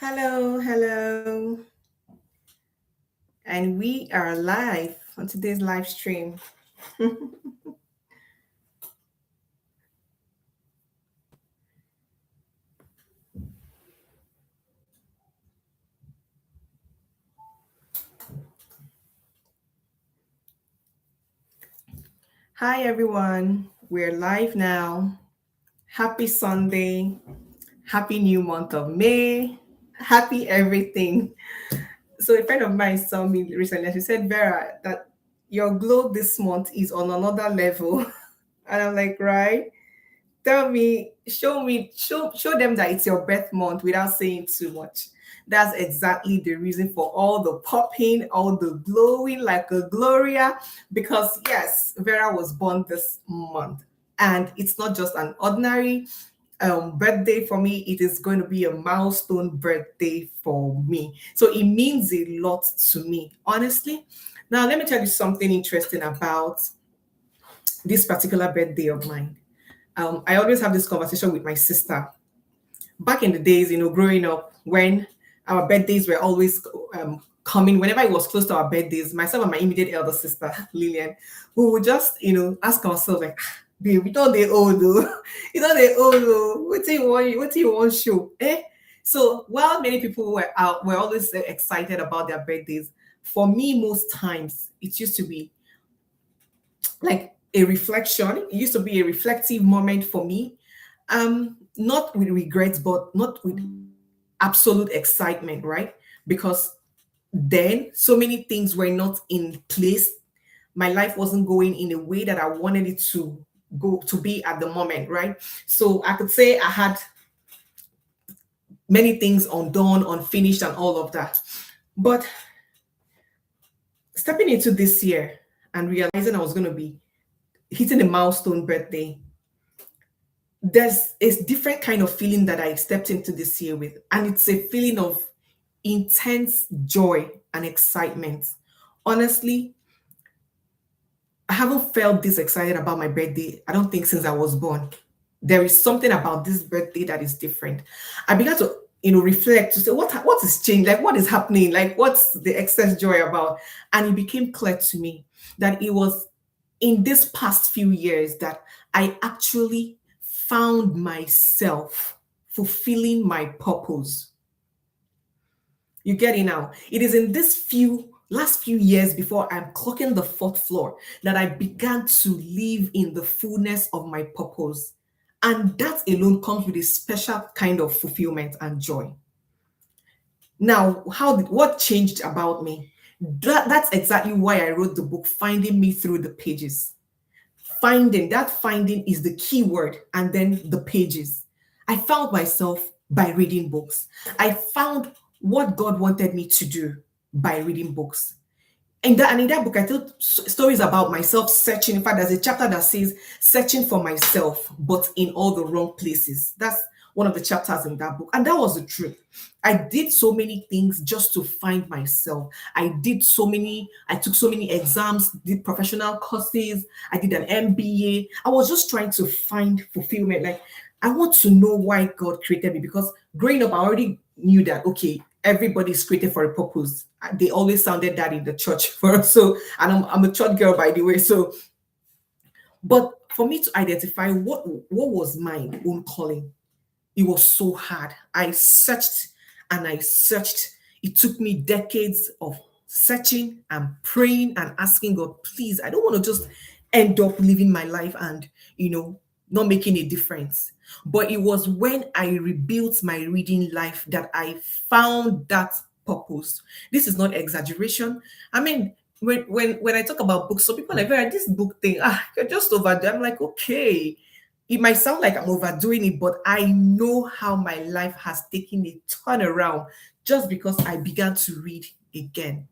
Hello, hello. And we are live on today's live stream. Hi, everyone. We're live now. Happy Sunday. Happy new month of May. Happy everything. So, a friend of mine saw me recently and she said, Vera, that your glow this month is on another level. And I'm like, right? Tell me, show them that it's your birth month without saying too much. That's exactly the reason for all the popping, all the glowing like a Gloria. Because yes, Vera was born this month. And it's not just an ordinary birthday for me, it is going to be a milestone birthday for me. So it means a lot to me, honestly. Now, let me tell you something interesting about this particular birthday of mine. I always have this conversation with my sister. Back in the days, growing up, when our birthdays were always coming, whenever it was close to our birthdays, myself and my immediate elder sister, Lillian, we would just, ask ourselves, like, babe, we don't they old though. You know they old though. What do you want show? Eh? So while many people were always excited about their birthdays, for me, most times it used to be like a reflection. It used to be a reflective moment for me. Not with regrets, but not with absolute excitement, right? Because then so many things were not in place. My life wasn't going in a way that I wanted it to go to be at the moment, right? So I could say I had many things undone, unfinished, and all of that. But stepping into this year and realizing I was going to be hitting a milestone birthday, there's a different kind of feeling that I stepped into this year with, and it's a feeling of intense joy and excitement. Honestly, I haven't felt this excited about my birthday, I don't think, since I was born. There is something about this birthday that is different. I began to, reflect to say, what is changed? Like, what is happening? Like, what's the excess joy about? And it became clear to me that it was in this past few years that I actually found myself fulfilling my purpose. You get it now? It is in this last few years before I'm clocking the fourth floor that I began to live in the fullness of my purpose. And that alone comes with a special kind of fulfillment and joy. Now, what changed about me? That's exactly why I wrote the book, Finding Me Through the Pages. Finding is the key word, and then the pages. I found myself by reading books. I found what God wanted me to do by reading books. And in that book, I told stories about myself searching. In fact, there's a chapter that says searching for myself, but in all the wrong places. That's one of the chapters in that book. And that was the truth. I did so many things just to find myself. I took so many exams, did professional courses, I did an MBA. I was just trying to find fulfillment. Like, I want to know why God created me, because growing up, I already knew that, okay, everybody's created for a purpose. They always sounded that in the church for us. So, and I'm a church girl, by the way. So, but for me to identify what was my own calling, it was so hard. I searched and I searched. It took me decades of searching and praying and asking God, please, I don't want to just end up living my life and, not making a difference. But it was when I rebuilt my reading life that I found that purpose. This is not exaggeration. I mean, when I talk about books, so people are like, "Vera, this book thing, you're just over there." I'm like, okay, it might sound like I'm overdoing it, but I know how my life has taken a turnaround just because I began to read again.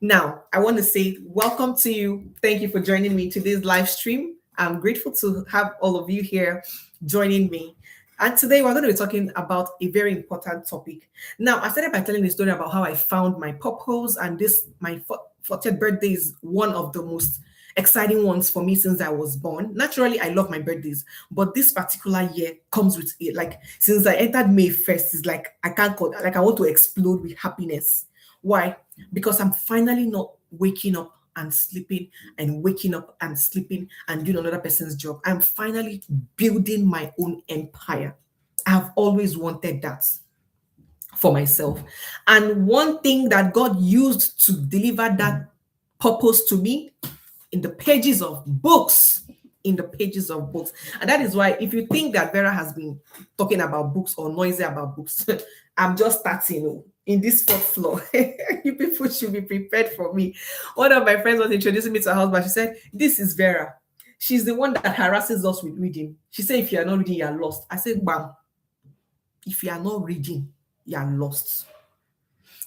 Now, I want to say welcome to you. Thank you for joining me today's live stream. I'm grateful to have all of you here joining me. And today we're going to be talking about a very important topic. Now, I started by telling a story about how I found my purpose, and my 40th birthday is one of the most exciting ones for me since I was born. Naturally, I love my birthdays, but this particular year comes with it. Like since I entered May 1st, it's like I can't call, like I want to explode with happiness. Why? Because I'm finally not waking up and sleeping and waking up and sleeping and doing another person's job. I'm finally building my own empire. I've always wanted that for myself. And one thing that God used to deliver that purpose to me in the pages of books, in the pages of books. And that is why if you think that Vera has been talking about books or noisy about books, I'm just starting in this fourth floor. You people should be prepared for me. One of my friends was introducing me to her husband. She said, "This is Vera. She's the one that harasses us with reading." She said, "If you are not reading, you are lost." I said, "Bam, if you are not reading, you are lost.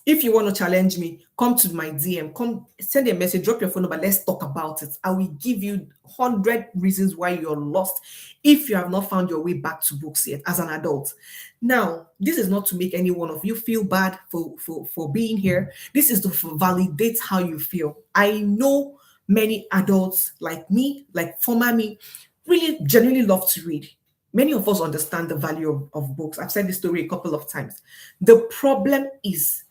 If you want to challenge me, come to my DM, come send a message, drop your phone number, let's talk about it. I will give you 100 reasons why you're lost if you have not found your way back to books yet as an adult." Now, this is not to make any one of you feel bad for being here. This is to validate how you feel. I know many adults like me, like former me, really genuinely love to read. Many of us understand the value of books. I've said this story a couple of times. The problem is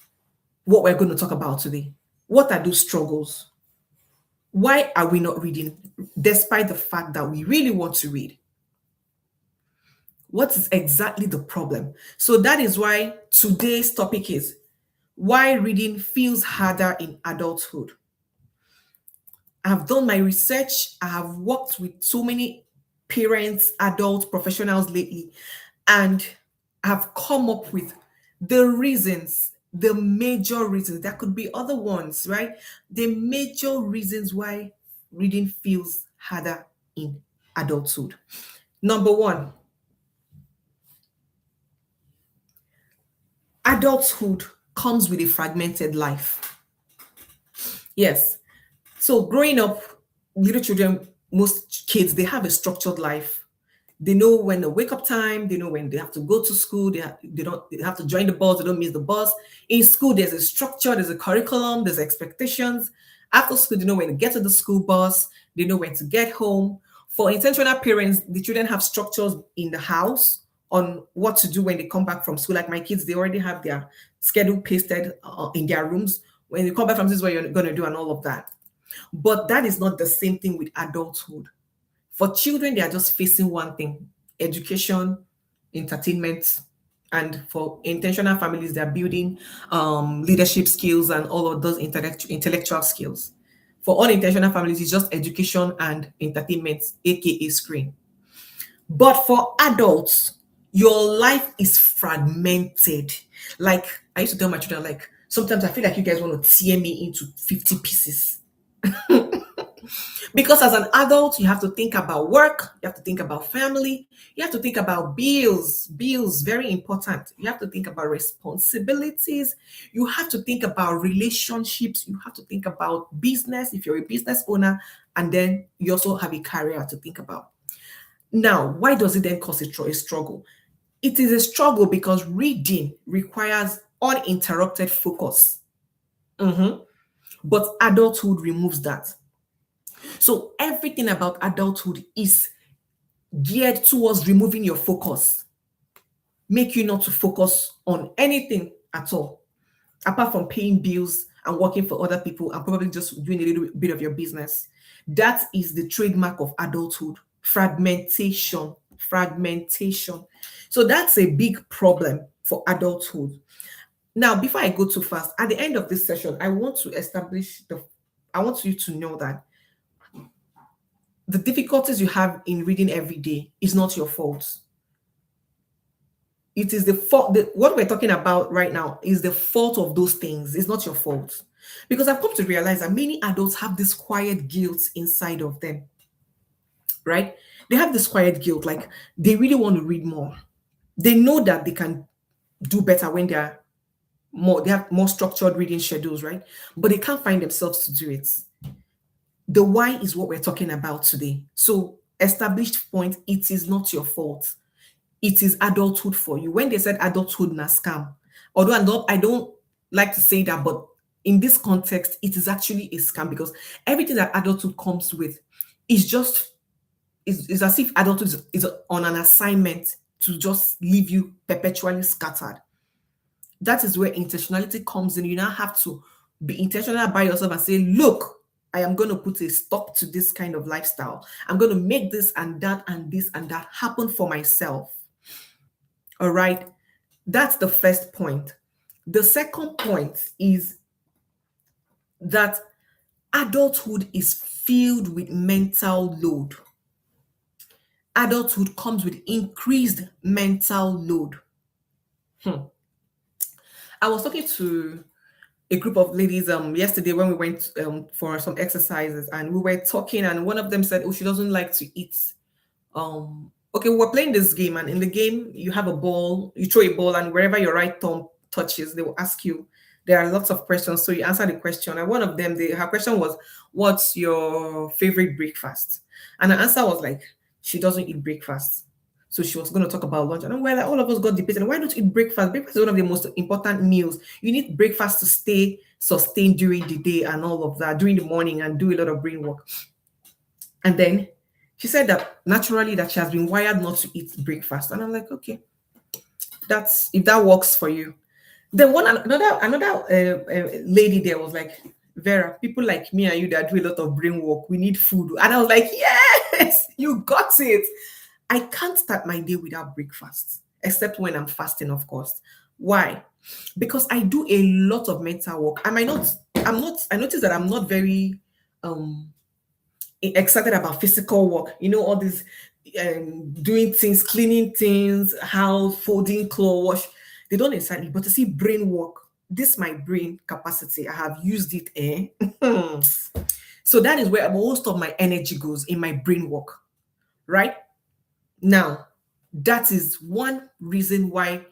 what we're going to talk about today. What are those struggles? Why are we not reading despite the fact that we really want to read? What is exactly the problem? So that is why today's topic is why reading feels harder in adulthood. I have done my research. I have worked with so many parents, adult professionals lately, and have come up with the reasons, the major reasons. There could be other ones, right? The major reasons why reading feels harder in adulthood. Number one, adulthood comes with a fragmented life. Yes. So growing up, little children, most kids, they have a structured life. They know when the wake up time, they know when they have to go to school, they have to join the bus, they don't miss the bus. In school, there's a structure, there's a curriculum, there's expectations. After school, they know when to get to the school bus, they know when to get home. For intentional parents, the children have structures in the house on what to do when they come back from school. Like my kids, they already have their schedule pasted in their rooms. When you come back from this is what you're going to do and all of that. But that is not the same thing with adulthood. For children, they are just facing one thing: education, entertainment. And for intentional families, they're building leadership skills and all of those intellectual skills. For unintentional families, it's just education and entertainment, aka screen. But for adults, your life is fragmented. Like I used to tell my children, like sometimes I feel like you guys want to tear me into 50 pieces. Because as an adult, you have to think about work, you have to think about family, you have to think about bills, very important. You have to think about responsibilities, you have to think about relationships, you have to think about business if you're a business owner, and then you also have a career to think about. Now, why does it then cause a struggle? It is a struggle because reading requires uninterrupted focus. But adulthood removes that. So everything about adulthood is geared towards removing your focus, make you not to focus on anything at all, apart from paying bills and working for other people and probably just doing a little bit of your business. That is the trademark of adulthood: fragmentation. Fragmentation. So that's a big problem for adulthood. Now, before I go too fast, at the end of this session, I want you to know that the difficulties you have in reading every day is not your fault. It is the fault. What we're talking about right now is the fault of those things. It's not your fault. Because I've come to realize that many adults have this quiet guilt inside of them, right? They have this quiet guilt, like they really want to read more. They know that they can do better when they have more structured reading schedules, right? But they can't find themselves to do it. The why is what we're talking about today. So, established point, it is not your fault. It is adulthood for you. When they said adulthood na scam, although I don't like to say that, but in this context, it is actually a scam because everything that adulthood comes with is just is as if adulthood is on an assignment to just leave you perpetually scattered. That is where intentionality comes in. You now have to be intentional by yourself and say, look, I am going to put a stop to this kind of lifestyle. I'm going to make this and that and this and that happen for myself. All right. That's the first point. The second point is that adulthood is filled with mental load. Adulthood comes with increased mental load. I was talking to a group of ladies yesterday when we went for some exercises, and we were talking, and one of them said, oh, she doesn't like to eat. Okay, we're playing this game, and in the game you have a ball, you throw a ball, and wherever your right thumb touches, they will ask you, there are lots of questions, so you answer the question. And one of them, her question was, what's your favorite breakfast? And the answer was like, she doesn't eat breakfast. So she was going to talk about lunch. And well, all of us got debated. Why don't you eat breakfast? Breakfast is one of the most important meals. You need breakfast to stay sustained during the day and all of that, during the morning, and do a lot of brain work. And then she said that naturally that she has been wired not to eat breakfast. And I'm like, okay, that's if that works for you. Then another lady there was like, Vera, people like me and you that do a lot of brain work, we need food. And I was like, yes, you got it. I can't start my day without breakfast, except when I'm fasting, of course. Why? Because I do a lot of mental work. I notice that I'm not very excited about physical work. You know, all these doing things, cleaning things, house, folding clothes, wash. They don't excite me. But to see brain work, this my brain capacity. I have used it. So that is where most of my energy goes, in my brain work, right? Now, that is one reason why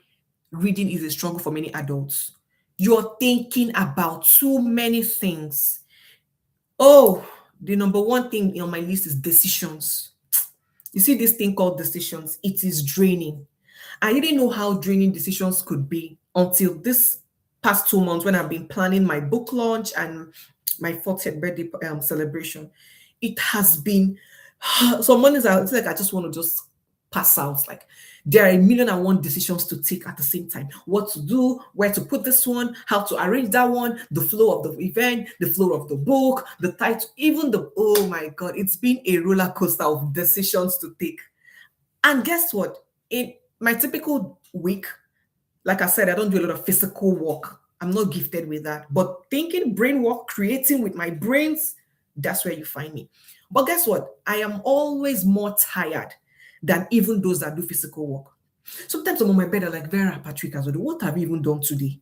reading is a struggle for many adults. You're thinking about too many things. Oh, the number one thing on my list is decisions. You see this thing called decisions, it is draining. I didn't know how draining decisions could be until this past 2 months when I've been planning my book launch and my 40th birthday celebration. It has been, some mornings it's like I just want to just pass out. Like there are 1,000,001 decisions to take at the same time. What to do, where to put this one, how to arrange that one, the flow of the event, the flow of the book, the title, even oh my God, it's been a roller coaster of decisions to take. And guess what? In my typical week, like I said, I don't do a lot of physical work. I'm not gifted with that. But thinking, brain work, creating with my brains, that's where you find me. But guess what? I am always more tired than even those that do physical work. Sometimes I'm on my bed, I'm like, Vera, Patrick, what have you even done today?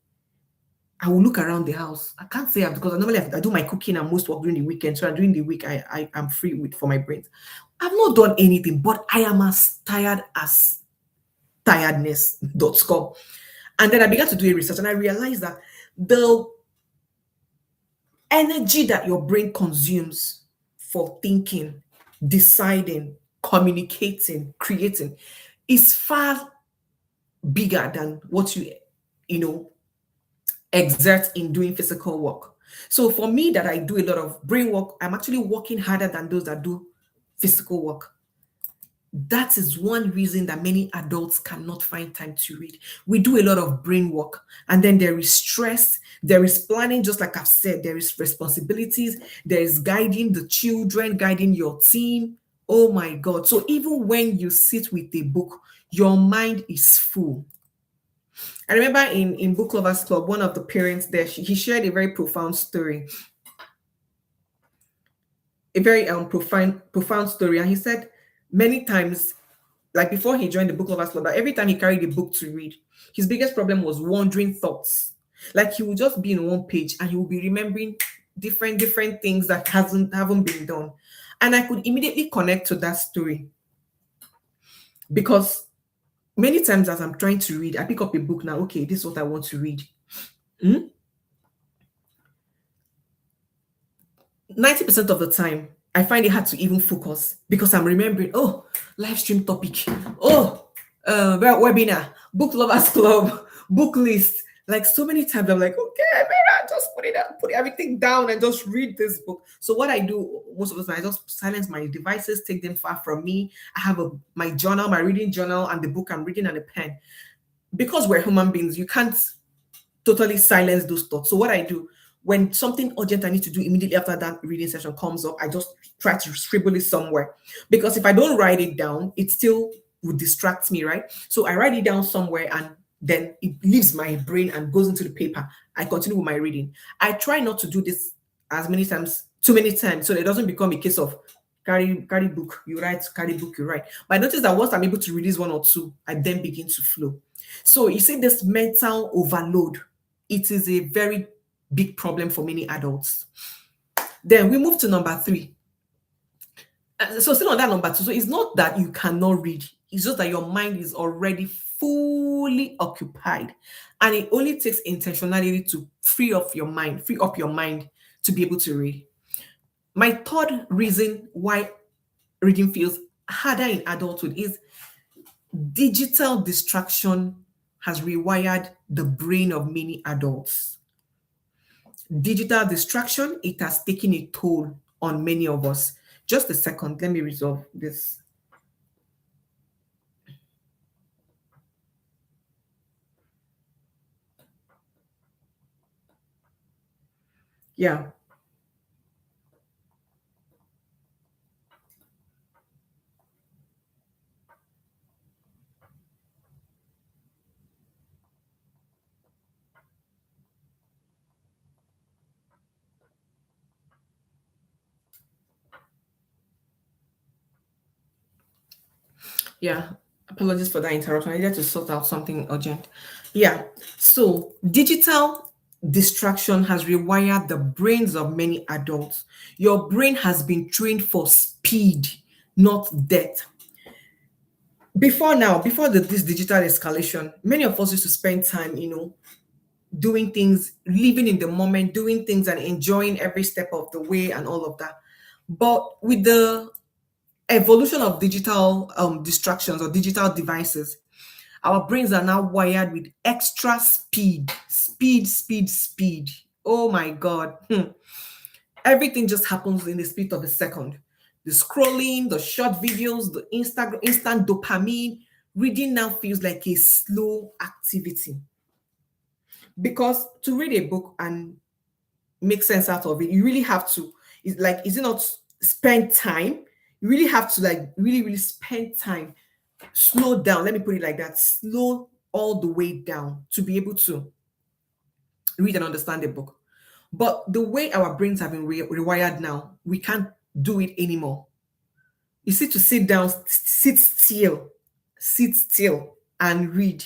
I will look around the house. I can't say because normally I do my cooking and most work during the weekend. So during the week, I am free for my brains. I've not done anything, but I am as tired as tiredness.com. And then I began to do a research and I realized that the energy that your brain consumes for thinking, deciding, communicating, creating is far bigger than what you exert in doing physical work. So for me that I do a lot of brain work, I'm actually working harder than those that do physical work. That is one reason that many adults cannot find time to read. We do a lot of brain work, and then there is stress, there is planning, just like I've said, there is responsibilities, there is guiding the children, guiding your team. Oh my God. So even when you sit with a book, your mind is full. I remember in Book Lovers Club, one of the parents there, he shared a very profound story. A very profound story. And he said many times, like before he joined the Book Lovers Club, that every time he carried a book to read, his biggest problem was wandering thoughts. Like he would just be in one page and he would be remembering different things that haven't been done. And I could immediately connect to that story. Because many times as I'm trying to read, I pick up a book now. Okay, this is what I want to read. 90% of the time, I find it hard to even focus because I'm remembering, live stream topic, webinar, Book Lovers Club, book list. Like so many times, I'm like, okay, just put everything down and just read this book. So what I do most of the time, I just silence my devices, take them far from me. I have my journal, my reading journal, and the book I'm reading, and a pen. Because we're human beings, you can't totally silence those thoughts. So what I do, when something urgent I need to do immediately after that reading session comes up, I just try to scribble it somewhere. Because if I don't write it down, it still would distract me, right? So I write it down somewhere, and then it leaves my brain and goes into the paper. I continue with my reading. I try not to do this as many times, too many times, so it doesn't become a case of carry book, you write, carry book, you write. But I notice that once I'm able to release one or two, I then begin to flow. So you see this mental overload, it is a very big problem for many adults. Then we move to number three. So still on that number two, so it's not that you cannot read, it's just that your mind is already fully occupied, and it only takes intentionality to free up your mind to be able to read. My third reason why reading feels harder in adulthood is digital distraction has rewired the brain of many adults. Digital distraction, it has taken a toll on many of us. Just a second, let me resolve this. Yeah. Yeah, apologies for that interruption. I needed to sort out something urgent. Yeah, so digital distraction has rewired the brains of many adults. Your brain has been trained for speed, not depth. Before this digital escalation, many of us used to spend time, doing things, living in the moment, doing things and enjoying every step of the way and all of that. But with the evolution of digital distractions or digital devices, our brains are now wired with extra speed, speed, speed, speed. Oh my God. Everything just happens in the speed of a second. The scrolling, the short videos, the Instagram, instant dopamine. Reading now feels like a slow activity. Because to read a book and make sense out of it, you really have to, it's like, is it not spend time? You really have to like really, really spend time, slow down. Let me put it like that, slow all the way down to be able to read and understand the book. But the way our brains have been rewired now, we can't do it anymore. You see, to sit down, sit still and read.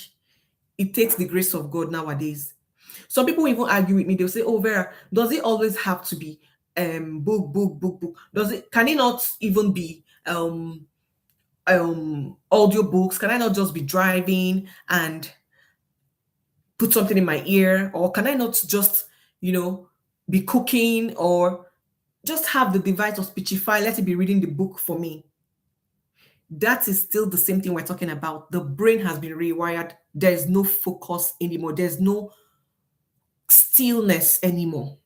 It takes the grace of God nowadays. Some people even argue with me. They'll say, "Oh, Vera, does it always have to be book, book, book, book? Does it? Can it not even be audio books? Can I not just be driving and put something in my ear, or can I not just be cooking or just have the device or speechify? Let it be reading the book for me." That is still the same thing we're talking about. The brain has been rewired. There's no focus anymore. There's no stillness anymore.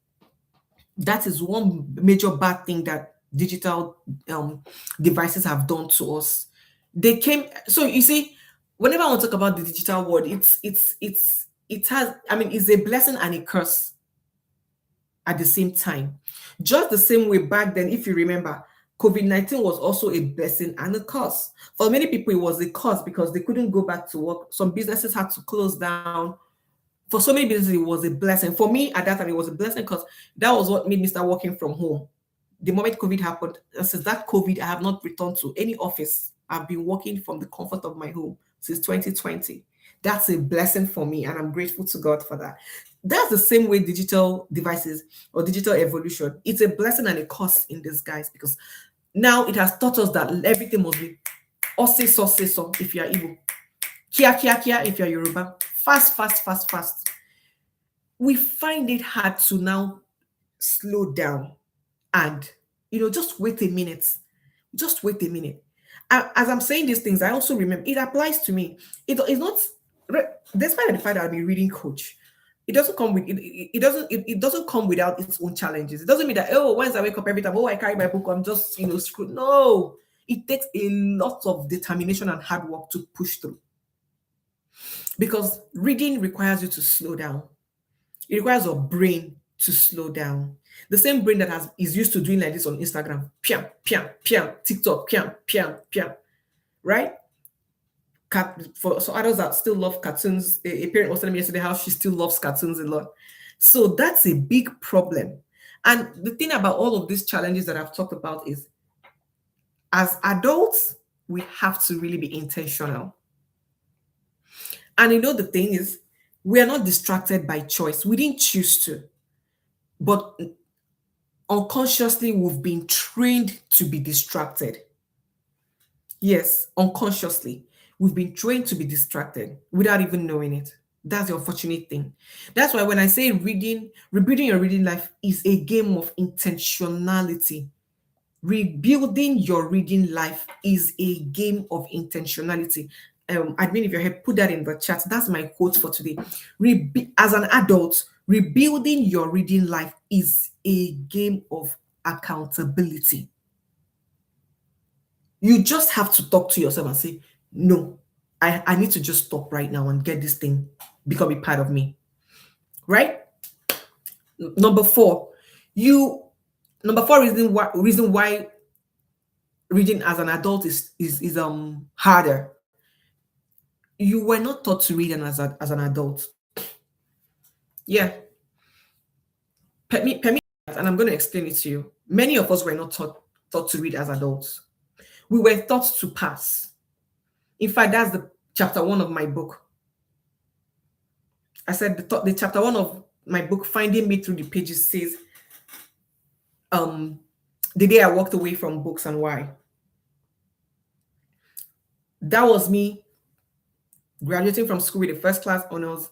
That is one major bad thing that digital devices have done to us. They came, so you see, whenever I want to talk about the digital world, it has, I mean, it's a blessing and a curse at the same time. Just the same way back then, if you remember, COVID-19 was also a blessing and a curse. For many people, it was a curse because they couldn't go back to work. Some businesses had to close down. For so many businesses, it was a blessing. For me, at that time, it was a blessing because that was what made me start working from home. The moment COVID happened, and since that COVID, I have not returned to any office. I've been working from the comfort of my home since 2020. That's a blessing for me, and I'm grateful to God for that. That's the same way digital devices or digital evolution. It's a blessing and a curse in disguise because now it has taught us that everything must be so if you are Igbo, kia if you are Yoruba, fast, fast, fast, fast. We find it hard to now slow down and just wait a minute. Just wait a minute. As I'm saying these things, I also remember it applies to me. It is not, despite the fact that I'm a reading coach, It doesn't come with it doesn't come without its own challenges. It doesn't mean that, oh, once I wake up every time, oh, I carry my book, I'm just screwed. No, it takes a lot of determination and hard work to push through, because reading requires you to slow down. It requires your brain to slow down. The same brain that is used to doing like this on Instagram, piam, piam, piam, TikTok, piam, piam, piam, right? For so adults that still love cartoons, a parent was telling me yesterday how she still loves cartoons a lot. So that's a big problem. And the thing about all of these challenges that I've talked about is, as adults, we have to really be intentional. And the thing is, we are not distracted by choice. We didn't choose to, but unconsciously, we've been trained to be distracted. Yes, unconsciously, we've been trained to be distracted without even knowing it. That's the unfortunate thing. That's why when I say rebuilding your reading life is a game of intentionality. Rebuilding your reading life is a game of intentionality. Admin, if you're here, put that in the chat. That's my quote for today. As an adult, rebuilding your reading life is a game of accountability. You just have to talk to yourself and say, no, I need to just stop right now and get this thing become a part of me. Right? Number four reason why reading as an adult is harder. You were not taught to read as an adult. Yeah. Permit, and I'm going to explain it to you. Many of us were not taught to read as adults. We were taught to pass. In fact, that's the chapter 1 of my book. I said the chapter 1 of my book, Finding Me Through the Pages, says the day I walked away from books and why. That was me graduating from school with a first class honors.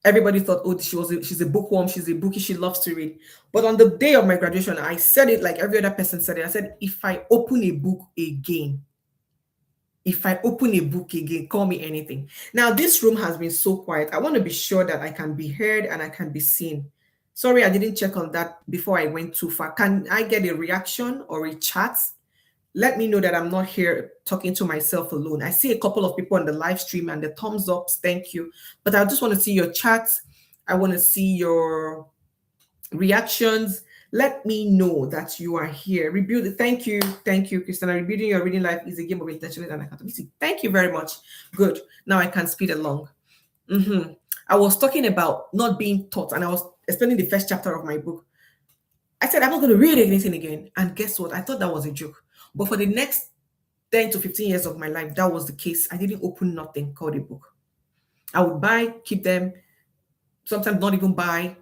Everybody thought, oh, she's a bookworm, she's a bookie, she loves to read. But on the day of my graduation, I said it like every other person said it. I said, if I open a book again, call me anything. Now, this room has been so quiet. I want to be sure that I can be heard and I can be seen. Sorry, I didn't check on that before I went too far. Can I get a reaction or a chat? Let me know that I'm not here talking to myself alone. I see a couple of people on the live stream and the thumbs ups. Thank you. But I just want to see your chats. I want to see your reactions. Let me know that you are here. Rebuild it. Thank you, Christina. Rebuilding your reading life is a game of intentionality and accountability. Thank you very much. Good. Now I can speed along. I was talking about not being taught, and I was explaining the first chapter of my book. I said I'm not going to read anything again, and guess what? I thought that was a joke. But for the next 10 to 15 years of my life, that was the case. I didn't open nothing called a book. I would buy, keep them, sometimes not even buy,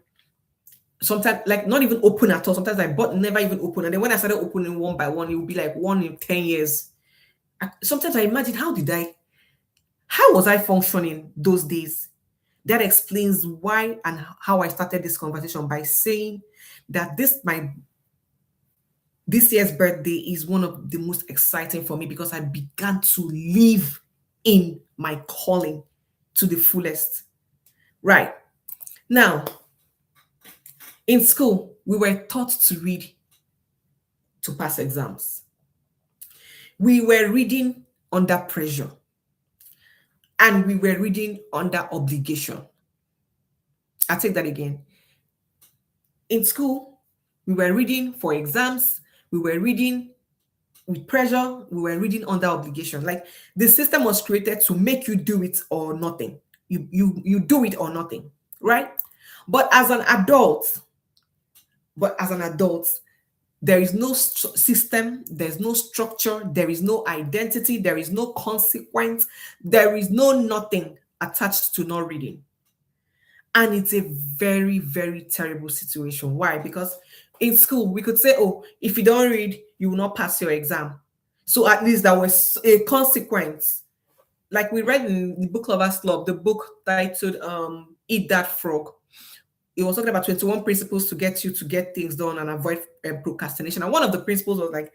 sometimes like not even open at all. Sometimes I bought, never even open. And then when I started opening one by one, it would be like 1 in 10 years. Sometimes I imagine, how was I functioning those days? That explains why and how I started this conversation by saying that this year's birthday is one of the most exciting for me because I began to live in my calling to the fullest. Right. Now, in school, we were taught to read to pass exams. We were reading under pressure. And we were reading under obligation. I'll take that again. In school, we were reading for exams. We were reading with pressure. We were reading under obligation. Like the system was created to make you do it or nothing. You do it or nothing, right? But as an adult, there is no system, there's no structure, there is no identity, there is no consequence, there is no nothing attached to not reading. And it's a very, very terrible situation. Why? Because in school, we could say, oh, if you don't read, you will not pass your exam. So at least that was a consequence. Like we read in the Book Lovers Club, the book titled Eat That Frog. It was talking about 21 principles to get you to get things done and avoid procrastination. And one of the principles was like,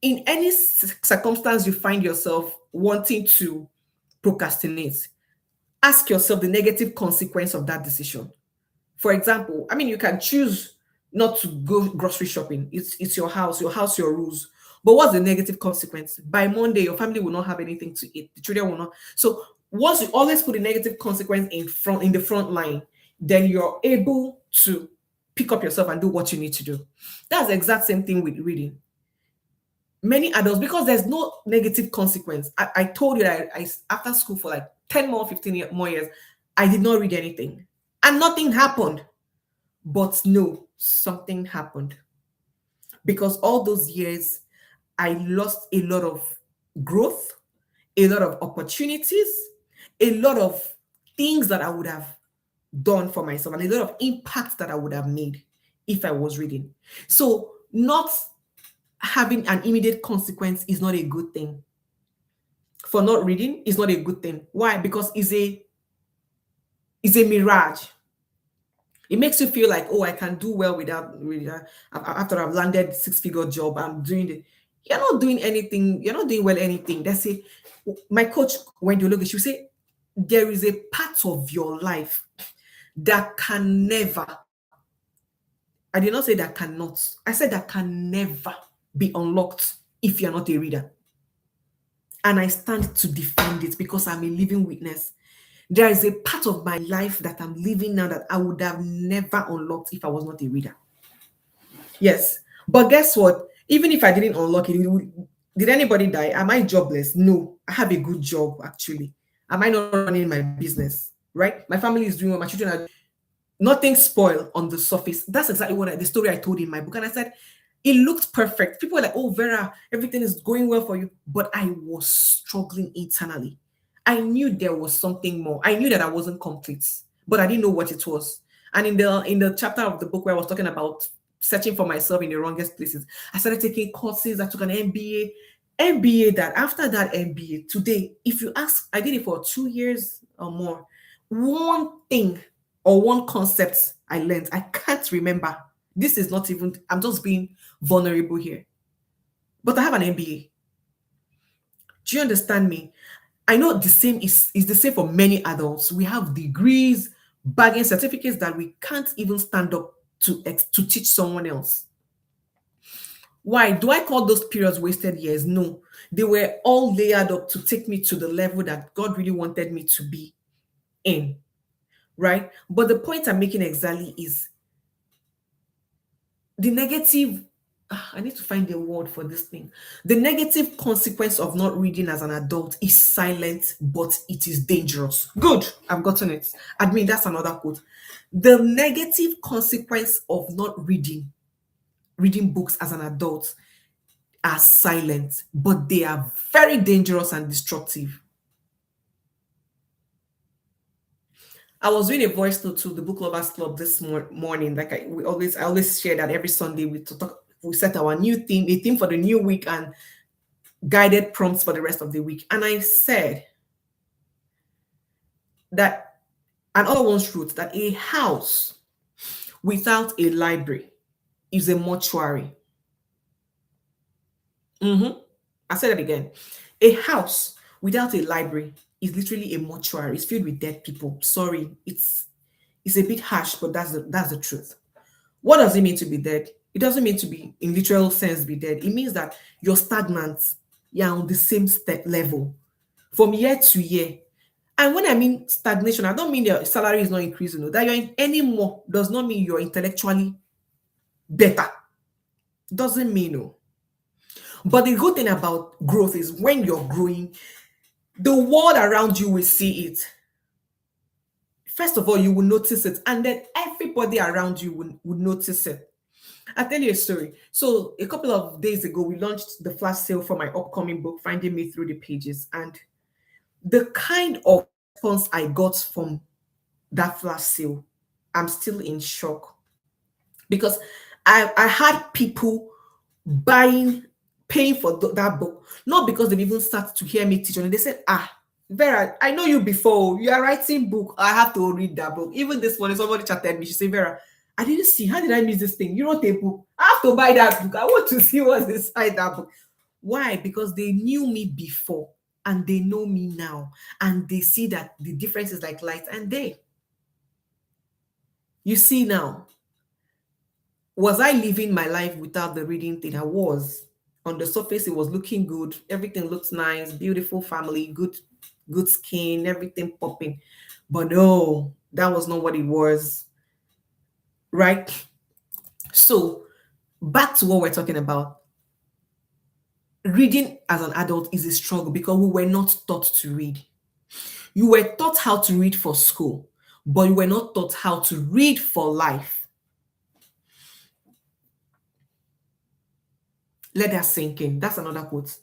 in any circumstance you find yourself wanting to procrastinate, Ask yourself the negative consequence of that decision. For example, I mean, you can choose not to go grocery shopping. It's your house, your rules. But what's the negative consequence? By Monday, your family will not have anything to eat. The children will not. So once you always put the negative consequence in the front line, then you're able to pick up yourself and do what you need to do. That's the exact same thing with reading. Many adults, because there's no negative consequence. I told you that after school for like 10 more, 15 more years, I did not read anything. And nothing happened. But no, something happened. Because all those years, I lost a lot of growth, a lot of opportunities, a lot of things that I would have done for myself, and a lot of impact that I would have made if I was reading. So, not having an immediate consequence is not a good thing. For not reading is not a good thing. Why? Because it's a mirage. It makes you feel like, oh, I can do well without really after I've landed six-figure job. I'm doing it. You're not doing anything. You're not doing well anything. That's it. My coach, when you look, she will say, there is a part of your life that can never. I did not say that cannot. I said that can never be unlocked if you're not a reader. And I stand to defend it because I'm a living witness. There is a part of my life that I'm living now that I would have never unlocked if I was not a reader. Yes. But guess what? Even if I didn't unlock it, did anybody die? Am I jobless? No. I have a good job, actually. Am I not running my business? Right? My family is doing well. My children are nothing spoiled on the surface. That's exactly what the story I told in my book. And I said, it looked perfect. People were like, oh, Vera, everything is going well for you. But I was struggling internally. I knew there was something more. I knew that I wasn't complete, but I didn't know what it was. And in the chapter of the book where I was talking about searching for myself in the wrongest places, I started taking courses. I took an MBA. That after that MBA, today, if you ask, I did it for 2 years or more. One thing or one concept I learned, I can't remember. This is not even, I'm just being vulnerable here. But I have an MBA. Do you understand me? I know the same is the same for many adults. We have degrees, bagging certificates that we can't even stand up to teach someone else. Why? Do I call those periods wasted years? No. They were all layered up to take me to the level that God really wanted me to be in. Right? But the point I'm making exactly is the negative. I need to find a word for this thing. The negative consequence of not reading as an adult is silent, but it is dangerous. Good, I've gotten it. Admin, that's another quote. The negative consequence of not reading books as an adult are silent, but they are very dangerous and destructive. I was doing a voice note to the Book Lovers Club this morning. Like I always share that every Sunday we set our new theme, a theme for the new week, and guided prompts for the rest of the week. And I said that an author once wrote that a house without a library is a mortuary. I said that again. A house without a library is literally a mortuary. It's filled with dead people. Sorry, it's a bit harsh, but that's the truth. What does it mean to be dead? It doesn't mean to be, in literal sense, be dead. It means that you're stagnant. You're on the same level from year to year. And when I mean stagnation, I don't mean your salary is not increasing. That you're in anymore does not mean you're intellectually better. Doesn't mean no. But the good thing about growth is when you're growing, the world around you will see it. First of all, you will notice it, and then everybody around you will notice it. I'll tell you a story. So a couple of days ago, we launched the flash sale for my upcoming book, Finding Me Through the Pages. And the kind of response I got from that flash sale, I'm still in shock. Because I had people paying for that book, not because they've even started to hear me teach. And they said, Vera, I know you before. You are writing book. I have to read that book. Even this morning, somebody chatted me. She said, Vera, I didn't see. How did I miss this thing? You wrote a book. I have to buy that book. I want to see what's inside that book. Why? Because they knew me before. and they know me now, and they see that the difference is like light and day. You see now, was I living my life without the reading thing? I was. On the surface, it was looking good. Everything looks nice, beautiful family, good skin, everything popping. But no, that was not what it was, right? So back to what we're talking about. Reading as an adult is a struggle because we were not taught to read. You were taught how to read for school, but you were not taught how to read for life. Let that sink in. That's another quote.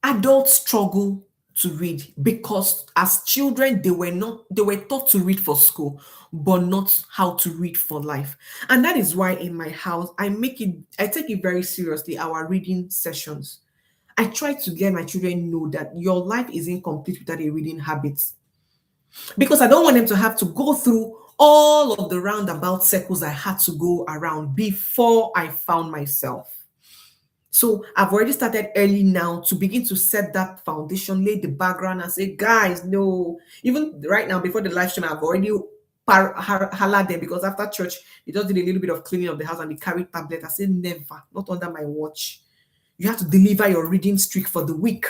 Adults struggle to read because as children they were taught to read for school but not how to read for life. And that is why in my house I take it very seriously, our reading sessions. I try to let my children know that your life is incomplete without a reading habit, because I don't want them to have to go through all of the roundabout circles I had to go around before I found myself. So I've already started early now to begin to set that foundation, lay the background, and say, guys, no. Even right now, before the live stream, I've already hallered them, because after church, they just did a little bit of cleaning of the house and they carried tablet. I said, never, not under my watch. You have to deliver your reading streak for the week.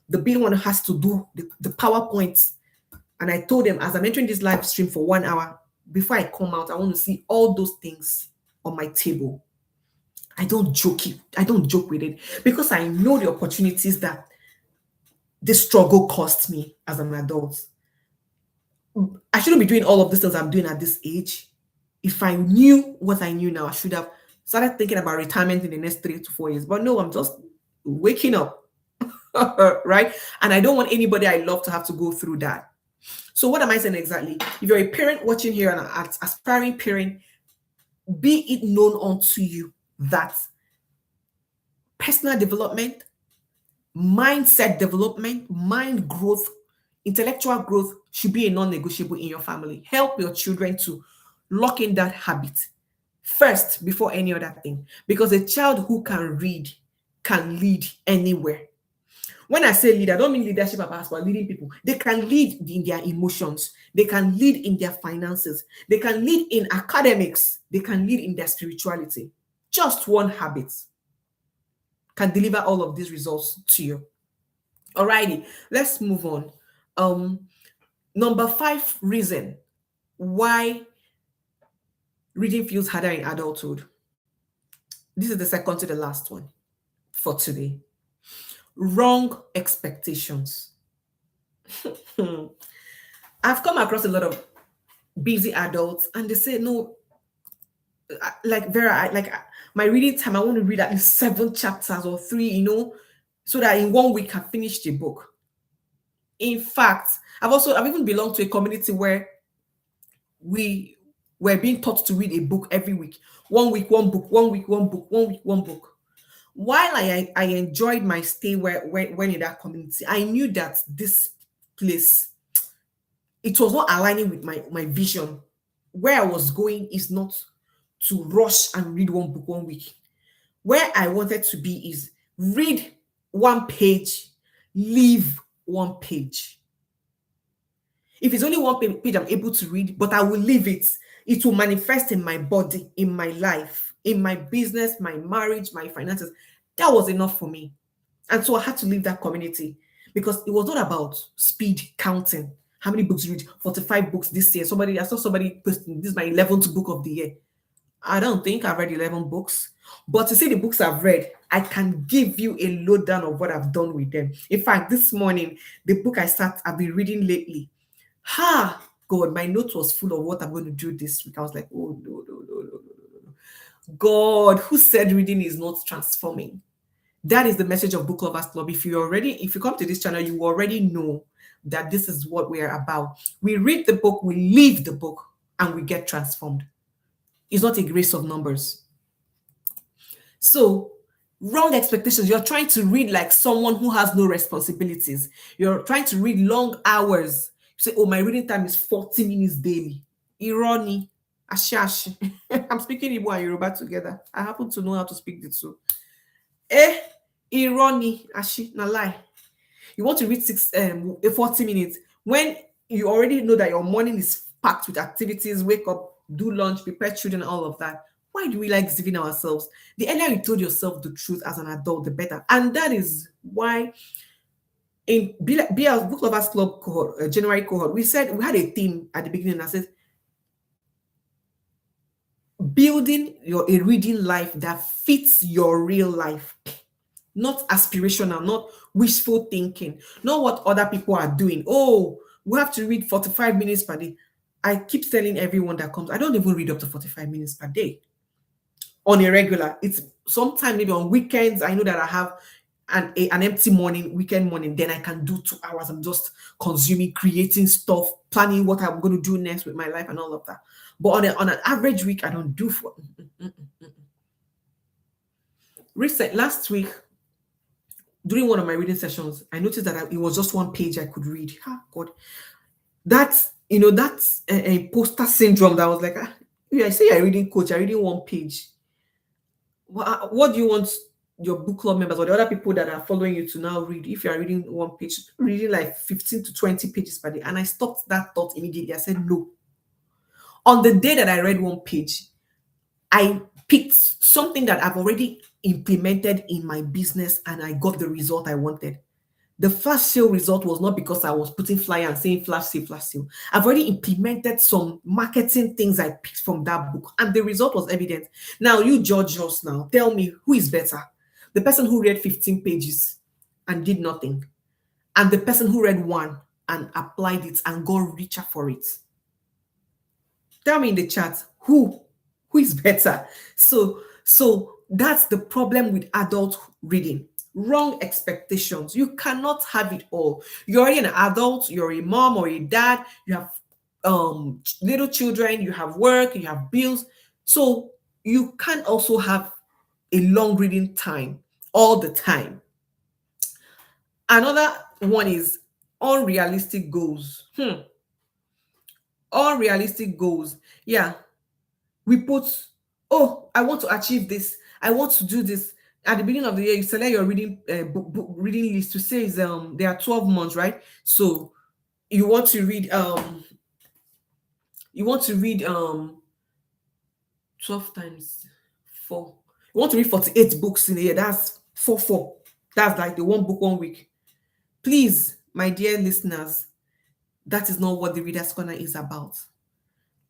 The big one has to do the PowerPoints. And I told them, as I'm entering this live stream for 1 hour, before I come out, I want to see all those things on my table. I don't joke with it, because I know the opportunities that this struggle cost me as an adult. I shouldn't be doing all of these things I'm doing at this age. If I knew what I knew now, I should have started thinking about retirement in the next 3 to 4 years. But no, I'm just waking up, right? And I don't want anybody I love to have to go through that. So what am I saying exactly? If you're a parent watching here and an aspiring parent, be it known unto you that personal development, mindset development, mind growth, intellectual growth should be a non-negotiable in your family. Help your children to lock in that habit first before any other thing, because a child who can read can lead anywhere. When I say lead, I don't mean leadership as but leading people. They can lead in their emotions. They can lead in their finances. They can lead in academics. They can lead in their spirituality. Just one habit can deliver all of these results to you. Alrighty, let's move on. Number 5 reason why reading feels harder in adulthood. This is the second to the last one for today. Wrong expectations. I've come across a lot of busy adults and they say, no, like Vera, my reading time, I want to read at least 7 chapters or 3, so that in 1 week I finish the book. In fact, I've even belonged to a community where we were being taught to read a book every week. 1 week, 1 book, 1 week, 1 book, 1 week, 1 book. While I enjoyed my stay when in that community, I knew that this place, it was not aligning with my vision. Where I was going is not to rush and read 1 book 1 week. Where I wanted to be is read 1 page, leave 1 page. If it's only 1 page I'm able to read, but I will leave it, it will manifest in my body, in my life, in my business, my marriage, my finances. That was enough for me. And so I had to leave that community, because it was not about speed counting. How many books you read? 45 books this year. I saw somebody posting, this is my 11th book of the year. I don't think I've read 11 books, but to see the books I've read, I can give you a lowdown of what I've done with them. In fact, this morning, the book I've been reading lately, God, my note was full of what I'm going to do this week. I was like, oh, no. God, who said reading is not transforming? That is the message of Book Lovers Club. If you come to this channel, you already know that this is what we are about. We read the book, we leave the book, and we get transformed. It's not a grace of numbers. So, wrong expectations. You're trying to read like someone who has no responsibilities. You're trying to read long hours. You say, oh, my reading time is 40 minutes daily. Irony. Ashash. I'm speaking Igbo and Yoruba together. I happen to know how to speak the two. Irony. Ashi, na lie. You want to read 40 minutes when you already know that your morning is packed with activities, wake up, do lunch, prepare children, all of that. Why do we like deceiving ourselves? The earlier you told yourself the truth as an adult, the better. And that is why in BL's Book Lovers Club cohort, January cohort, we said we had a theme at the beginning that says building a reading life that fits your real life, not aspirational, not wishful thinking, not what other people are doing. Oh, we have to read 45 minutes per day. I keep telling everyone that comes, I don't even read up to 45 minutes per day on a regular. It's sometime maybe on weekends. I know that I have an empty morning, weekend morning, then I can do 2 hours. I'm just consuming, creating stuff, planning what I'm going to do next with my life and all of that. But on an average week, I don't do for last week during one of my reading sessions, I noticed that it was just one page I could read. Ah, God, that's a poster syndrome. That was like, I say you're reading coach, you're reading one page. What do you want your book club members or the other people that are following you to now read? If you are reading one page, reading like 15 to 20 pages per day. And I stopped that thought immediately. I said no. On the day that I read one page, I picked something that I've already implemented in my business and I got the result I wanted. The flash sale result was not because I was putting flyer and saying flash sale, flash sale. I've already implemented some marketing things I picked from that book, and the result was evident. Now, you judge us now. Tell me who is better. The person who read 15 pages and did nothing, and the person who read one and applied it and got richer for it. Tell me in the chat who is better. So that's the problem with adult reading. Wrong expectations. You cannot have it all. You're already an adult, you're a mom or a dad, you have little children, you have work, you have bills. So you can also have a long reading time all the time. Another one is unrealistic goals. Unrealistic goals. Yeah. We put, oh, I want to achieve this. I want to do this. At the beginning of the year, you select your reading book reading list to say is there are 12 months, right? So you want to read 12 times 4. You want to read 48 books in a year. That's 4. That's like the one book 1 week. Please, my dear listeners, that is not what the Reader's Corner is about.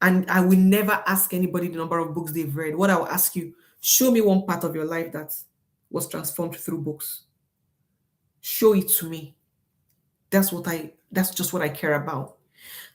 And I will never ask anybody the number of books they've read. What I will ask you, show me one part of your life that was transformed through books. Show it to me. That's just what I care about.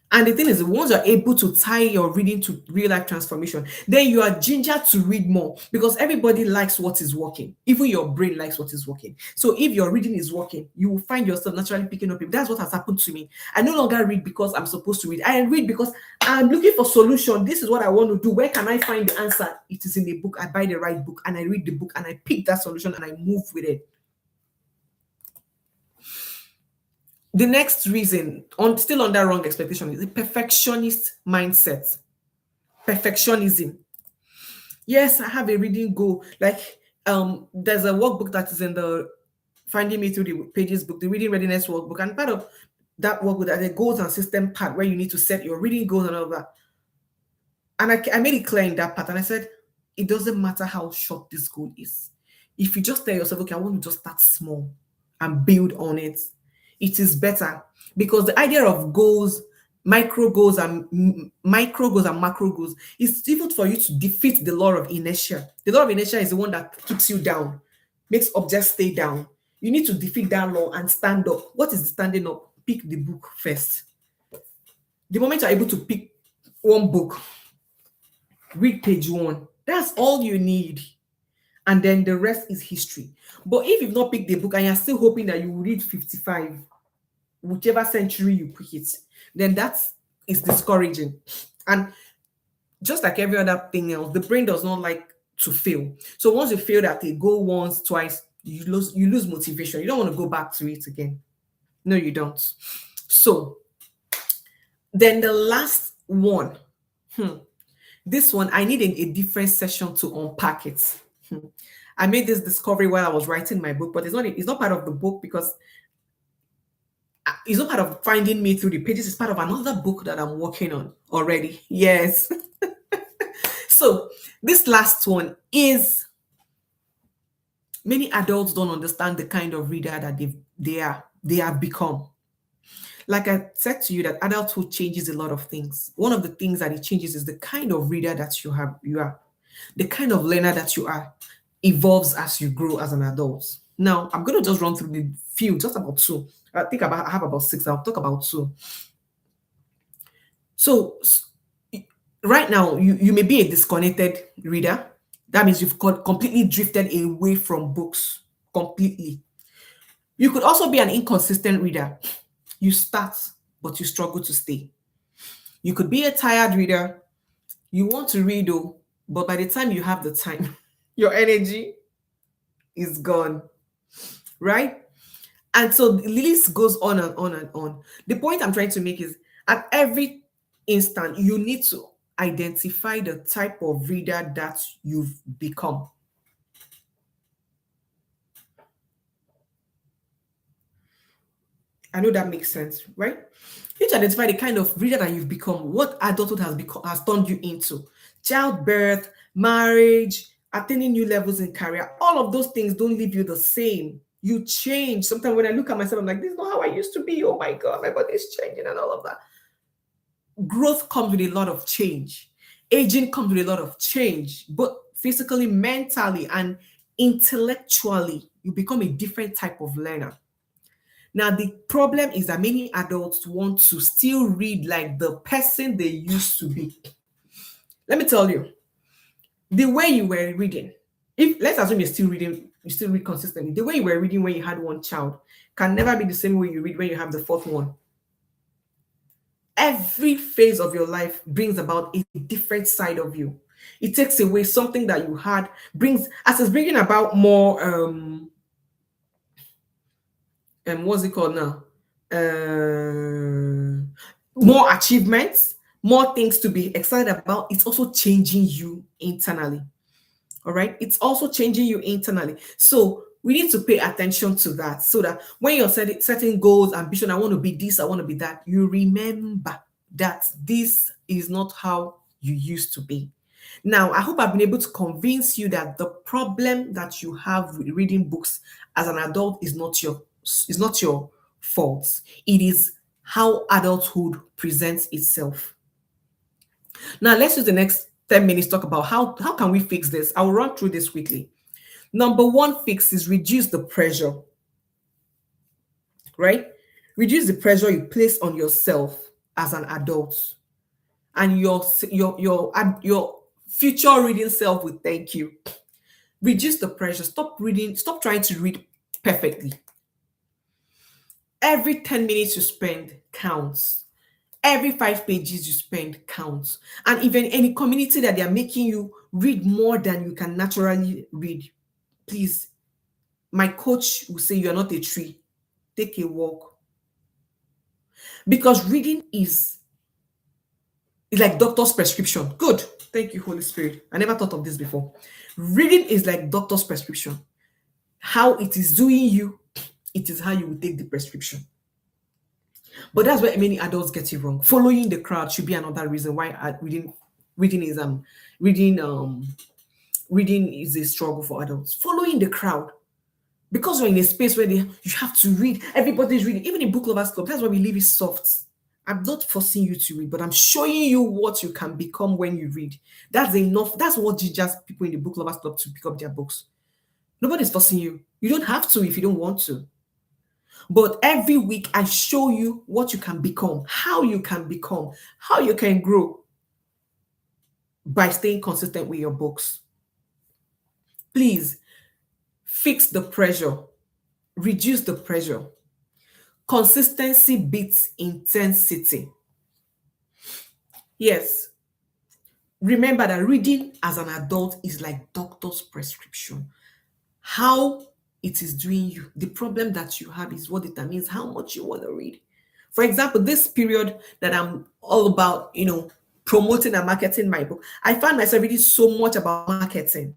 And the thing is, once you're able to tie your reading to real life transformation, then you are ginger to read more because everybody likes what is working. Even your brain likes what is working. So if your reading is working, you will find yourself naturally picking up. That's what has happened to me. I no longer read because I'm supposed to read. I read because I'm looking for solution. This is what I want to do. Where can I find the answer? It is in a book. I buy the right book and I read the book and I pick that solution and I move with it. The next reason, still on that wrong expectation, is the perfectionist mindset. Perfectionism. Yes, I have a reading goal. Like, there's a workbook that is in the Finding Me Through the Pages book, the Reading Readiness workbook, and part of that workbook, there's a goals and system part where you need to set your reading goals and all that. And I made it clear in that part, and I said, it doesn't matter how short this goal is. If you just tell yourself, okay, I want to just start small and build on it, it is better, because the idea of goals, macro goals and macro goals is difficult for you to defeat the law of inertia. The law of inertia is the one that keeps you down, makes objects stay down. You need to defeat that law and stand up. What is the standing up? Pick the book first. The moment you're able to pick one book, read page 1. That's all you need. And then the rest is history. But if you've not picked the book and you're still hoping that you will read 55, whichever century you pick it, then that is discouraging. And just like every other thing else, the brain does not like to fail. So once you fail at a goal once, twice, you lose motivation. You don't want to go back to it again. No, you don't. So then the last one, this one, I need a different session to unpack it. I made this discovery while I was writing my book, but it's not part of the book because It's not part of finding me through the pages, it's part of another book that I'm working on already. Yes. So this last one is, many adults don't understand the kind of reader that they have become. Like I said to you, that adulthood changes a lot of things. One of the things that it changes is the kind of reader that you are. The kind of learner that you are evolves as you grow as an adult. Now, I'm going to just run through the few, just about two. I have about six. I'll talk about two. So, right now, you may be a disconnected reader. That means you've got completely drifted away from books completely. You could also be an inconsistent reader. You start, but you struggle to stay. You could be a tired reader. You want to read, though, but by the time you have the time, your energy is gone, right? And so the list goes on and on and on. The point I'm trying to make is, at every instant, you need to identify the type of reader that you've become. I know that makes sense, right? You need to identify the kind of reader that you've become, what adulthood has turned you into. Childbirth, marriage, attaining new levels in career, all of those things don't leave you the same. You change. Sometimes when I look at myself, I'm like, this is not how I used to be. Oh my God, my body is changing and all of that. Growth comes with a lot of change. Aging comes with a lot of change, but physically, mentally, and intellectually, you become a different type of learner. Now, the problem is that many adults want to still read like the person they used to be. Let me tell you, the way you were reading, if let's assume you're still reading, you still read consistently, the way you were reading when you had one child can never be the same way you read when you have the fourth one. Every phase of your life brings about a different side of you. It takes away something that you had, brings, as it's bringing about more what's it called now? More achievements, more things to be excited about. It's also changing you internally. All right. It's also changing you internally. So we need to pay attention to that, so that when you're setting goals, ambition, I want to be this, I want to be that, you remember that this is not how you used to be. Now, I hope I've been able to convince you that the problem that you have with reading books as an adult is not your fault. It is how adulthood presents itself. Now, let's use the next 10 minutes to talk about how can we fix this. I will run through this quickly. Number one fix is reduce the pressure, right? Reduce the pressure you place on yourself as an adult, and your future reading self will thank you. Reduce the pressure. Stop reading. Stop trying to read perfectly. Every 10 minutes you spend counts. Every 5 pages you spend counts. And even any community that they are making you read more than you can naturally read, please, my coach will say, you're not a tree. Take a walk. Because reading is like doctor's prescription. Good. Thank you, Holy Spirit. I never thought of this before. Reading is like doctor's prescription. How it is doing you, it is how you will take the prescription. But that's where many adults get it wrong. Following the crowd should be another reason why reading is reading is a struggle for adults. Following the crowd, because you're in a space where you have to read. Everybody's reading, even in book lovers club. That's why we leave it soft. I'm not forcing you to read, but I'm showing you what you can become when you read. That's enough. That's what just people in the book lovers club to pick up their books. Nobody's forcing you. You don't have to if you don't want to. But every week, I show you what you can become, how you can become, how you can grow by staying consistent with your books. Please fix the pressure, reduce the pressure. Consistency beats intensity. Yes. Remember that reading as an adult is like doctor's prescription. How it is doing you, the problem that you have is what determines how much you want to read. For example, this period that I'm all about, promoting and marketing my book, I found myself reading so much about marketing.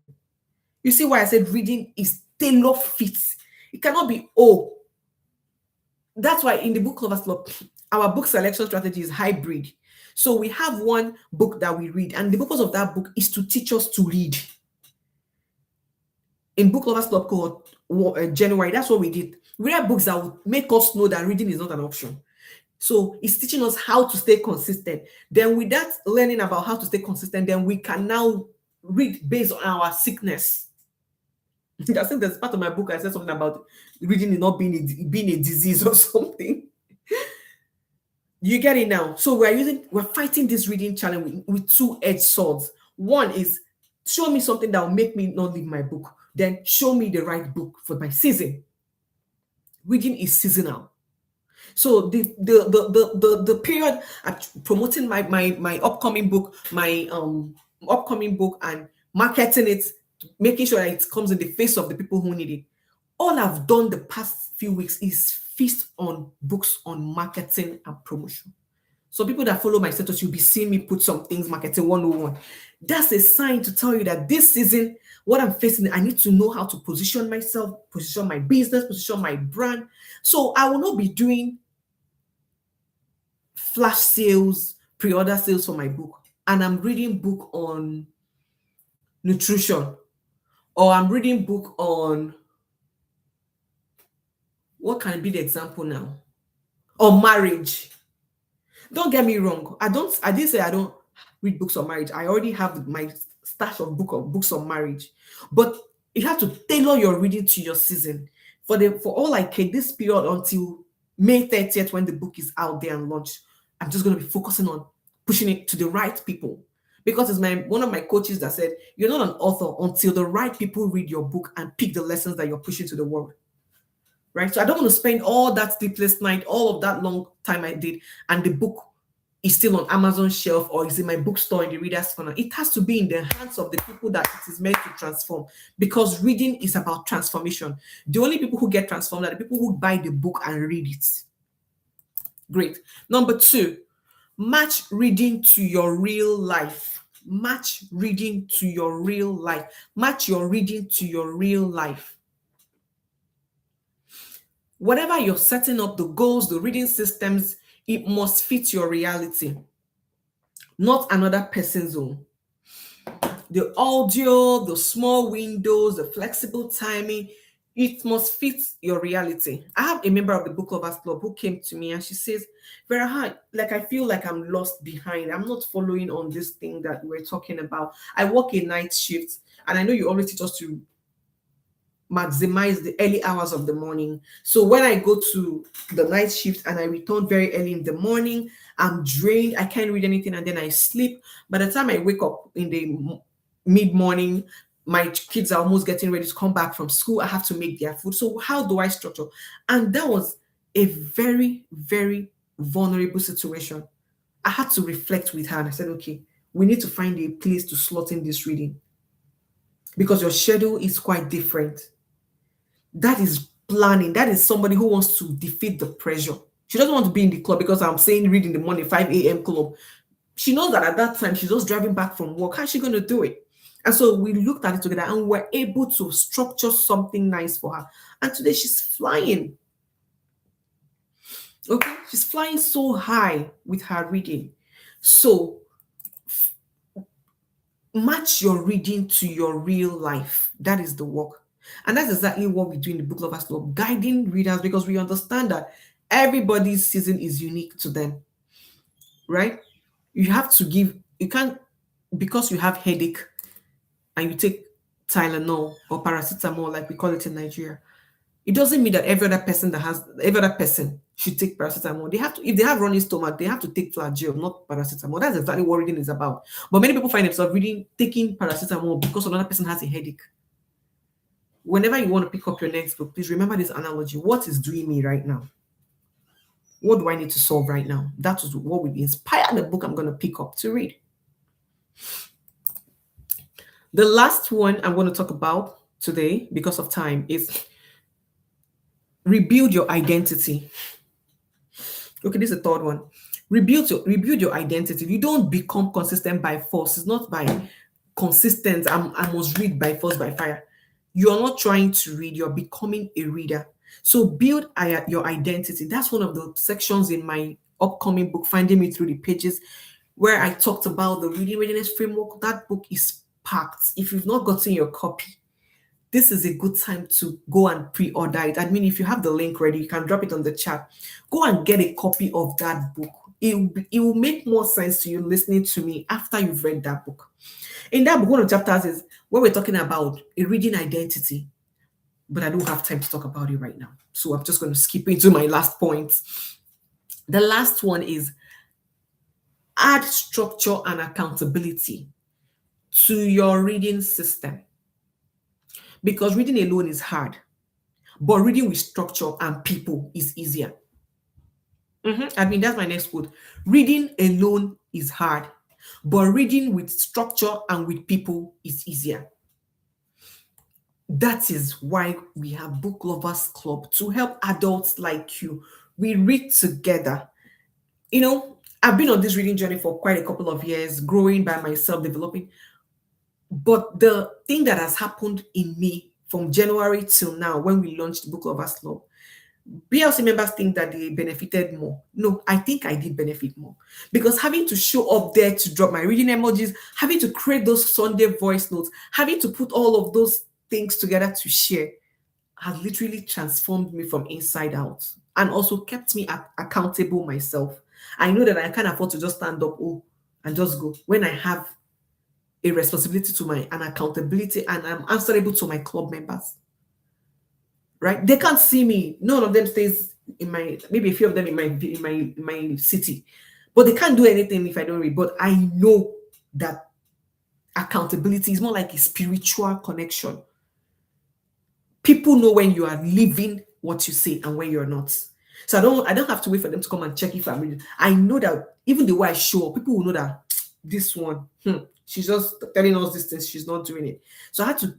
You see why I said reading is tailor fit. It cannot be, oh, That's why in the book Lovers Club, our book selection strategy is hybrid. So we have one book that we read, and the purpose of that book is to teach us to read. In Book Lovers Club called January, that's what we did. We read books that would make us know that reading is not an option. So it's teaching us how to stay consistent. Then with that learning about how to stay consistent, then we can now read based on our sickness. I think there's part of my book I said something about reading not being a disease or something. You get it now. So we're fighting this reading challenge with two-edged swords. One is show me something that will make me not leave my book. Then show me the right book for my season. Reading is seasonal. So the period I'm promoting my upcoming book, and marketing it, making sure that it comes in the face of the people who need it. All I've done the past few weeks is feast on books on marketing and promotion. So people that follow my status, you'll be seeing me put some things, marketing 101. That's a sign to tell you that this season, what I'm facing, I need to know how to position myself, position my business, position my brand. So I will not be doing flash sales, pre-order sales for my book. And I'm reading book on nutrition, or I'm reading book on, what can be the example now? Or marriage. Don't get me wrong. I didn't say I don't read books on marriage. I already have my stash of books on marriage. But you have to tailor your reading to your season. For all I can, this period until May 30th, when the book is out there and launched, I'm just going to be focusing on pushing it to the right people. Because it's one of my coaches that said, you're not an author until the right people read your book and pick the lessons that you're pushing to the world. Right? So I don't want to spend all that sleepless night, all of that long time I did, and the book is still on Amazon shelf or is in my bookstore in the reader's corner. It has to be in the hands of the people that it is meant to transform, because reading is about transformation. The only people who get transformed are the people who buy the book and read it. Great. Number 2, match reading to your real life. Match reading to your real life. Match your reading to your real life. Whatever you're setting up, the goals, the reading systems, it must fit your reality, not another person's own. The audio, the small windows, the flexible timing, it must fit your reality. I have a member of the Book Lovers Club who came to me and she says, Vera, like I feel like I'm lost behind. I'm not following on this thing that we're talking about. I work a night shift, and I know you always teach us to maximize the early hours of the morning. So when I go to the night shift and I return very early in the morning, I'm drained. I can't read anything, and then I sleep. By the time I wake up in the mid-morning, my kids are almost getting ready to come back from school. I have to make their food. So how do I structure? And that was a very, very vulnerable situation. I had to reflect with her, and I said, okay, we need to find a place to slot in this reading, because your schedule is quite different. That is planning. That is somebody who wants to defeat the pressure. She doesn't want to be in the club because I'm saying read in the morning, 5 a.m. club. She knows that at that time she's just driving back from work. How's she going to do it? And so we looked at it together and we're able to structure something nice for her. And today she's flying. Okay, she's flying so high with her reading. So match your reading to your real life. That is the work. And that's exactly what we do in the Book Lovers Club, guiding readers, because we understand that everybody's season is unique to them, right? You can't, because you have headache and you take Tylenol or paracetamol, like we call it in Nigeria, it doesn't mean that every other person should take paracetamol. If they have running stomach, they have to take flagyl, not paracetamol. That's exactly what reading is about. But many people find themselves taking paracetamol because another person has a headache. Whenever you want to pick up your next book, please remember this analogy. What is doing me right now? What do I need to solve right now? That is what would inspire the book I'm going to pick up to read. The last one I'm going to talk about today, because of time, is rebuild your identity. Okay, this is the third one. Rebuild your identity. You don't become consistent by force. It's not by consistent. I must read by force, by fire. You're not trying to read, you're becoming a reader. So build your identity. That's one of the sections in my upcoming book, Finding Me Through the Pages, where I talked about the reading readiness framework. That book is packed. If you've not gotten your copy, this is a good time to go and pre-order it. I mean, if you have the link ready, you can drop it on the chat. Go and get a copy of that book. It will make more sense to you listening to me after you've read that book. In that book, one of the chapters is where we're talking about a reading identity, but I don't have time to talk about it right now. So I'm just going to skip into my last point. The last one is add structure and accountability to your reading system. Because reading alone is hard, but reading with structure and people is easier. I mean, that's my next quote. Reading alone is hard, but reading with structure and with people is easier. That is why we have Book Lovers Club to help adults like you. We read together. I've been on this reading journey for quite a couple of years, growing by myself, developing. But the thing that has happened in me from January till now, when we launched Book Lovers Club, BLC members think that they benefited more. No, I think I did benefit more, because having to show up there to drop my reading emojis, having to create those Sunday voice notes, having to put all of those things together to share has literally transformed me from inside out, and also kept me accountable myself. I know that I can't afford to just stand up and just go when I have a responsibility to an accountability, and I'm answerable to my club members. Right? They can't see me. None of them stays in maybe a few of them in my city, but they can't do anything if I don't read. But I know that accountability is more like a spiritual connection. People know when you are living what you say and when you're not. So I don't have to wait for them to come and check if I'm reading. I know that even the way I show up, people will know that this one, she's just telling us this thing, she's not doing it. So I had to,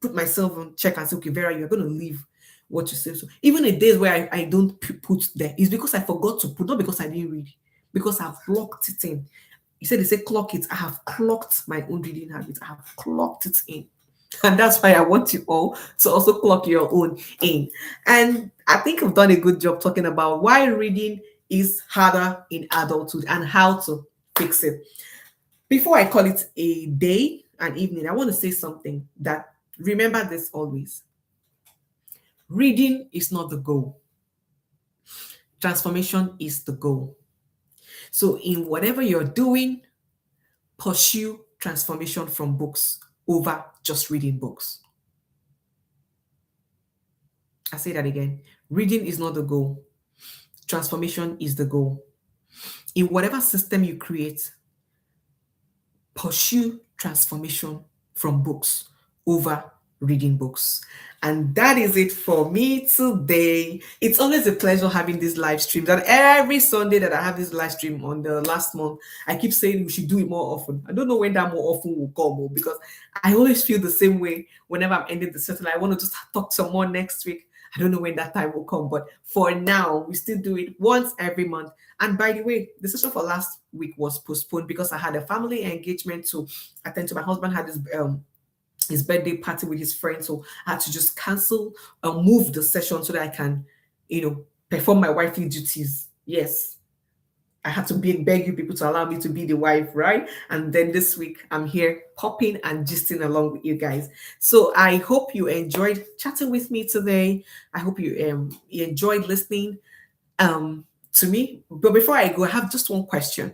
put myself on check and say, okay, Vera, you're going to leave what you say. So even the days where I don't put there, it's because I forgot to put, not because I didn't read, because I've locked it in. You said they say clock it. I have clocked my own reading habits. I have clocked it in. And that's why I want you all to also clock your own in. And I think I've done a good job talking about why reading is harder in adulthood and how to fix it. Before I call it a day and evening, I want to say something that remember this always. Reading is not the goal. Transformation is the goal. So in whatever you're doing, pursue transformation from books over just reading books. I say that again. Reading is not the goal. Transformation is the goal. In whatever system you create, pursue transformation from books over reading books. And that is it for me today. It's always a pleasure having these live streams. And every Sunday that I have this live stream on the last month, I keep saying we should do it more often. I don't know when that more often will come, because I always feel the same way whenever I'm ending the session. I want to just talk some more next week. I don't know when that time will come, but for now, we still do it once every month. And by the way, the session for last week was postponed because I had a family engagement to attend to. My husband had his birthday party with his friends, so I had to just cancel and move the session so that I can, perform my wifely duties. Yes, I had to beg you people to allow me to be the wife, right? And then this week, I'm here popping and gisting along with you guys. So I hope you enjoyed chatting with me today. I hope you enjoyed listening to me. But before I go, I have just one question.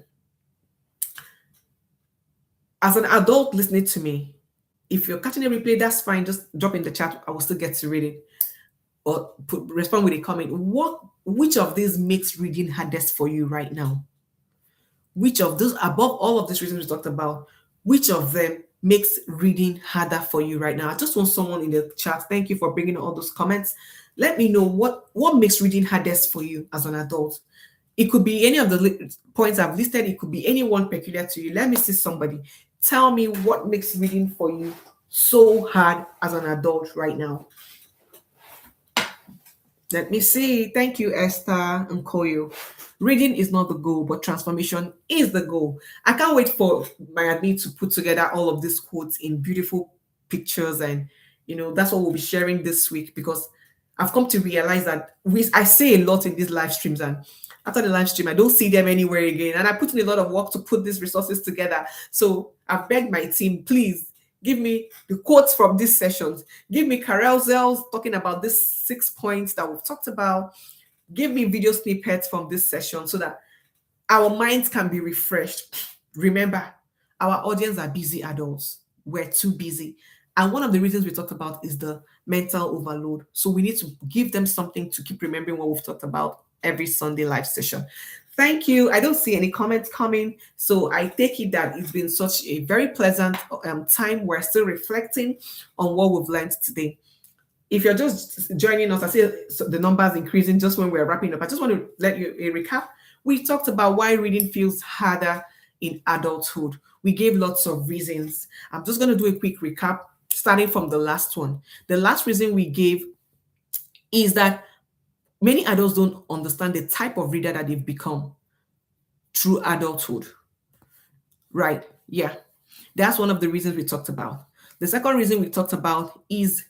As an adult listening to me, if you're catching a replay, that's fine. Just drop in the chat. I will still get to read it. Or respond with a comment. Which of these makes reading hardest for you right now? Which of those, above all of these reasons we talked about, which of them makes reading harder for you right now? I just want someone in the chat. Thank you for bringing all those comments. Let me know what makes reading hardest for you as an adult. It could be any of the points I've listed. It could be any one peculiar to you. Let me see somebody. Tell me what makes reading for you so hard as an adult right now. Let me see. Thank you, Esther and Koyo. Reading is not the goal, but transformation is the goal. I can't wait for my admin to put together all of these quotes in beautiful pictures. And, that's what we'll be sharing this week, because I've come to realize that I say a lot in these live streams, and after the live stream, I don't see them anywhere again. And I put in a lot of work to put these resources together. So I've begged my team, please give me the quotes from these sessions. Give me carousels talking about these 6 points that we've talked about. Give me video snippets from this session so that our minds can be refreshed. Remember, our audience are busy adults. We're too busy. And one of the reasons we talked about is the mental overload. So we need to give them something to keep remembering what we've talked about every Sunday live session. Thank you. I don't see any comments coming. So I take it that it's been such a very pleasant time. We're still reflecting on what we've learned today. If you're just joining us, I see the numbers increasing just when we're wrapping up. I just want to let you a recap. We talked about why reading feels harder in adulthood. We gave lots of reasons. I'm just going to do a quick recap, starting from the last one. The last reason we gave is that many adults don't understand the type of reader that they've become through adulthood. Right. Yeah. That's one of the reasons we talked about. The second reason we talked about is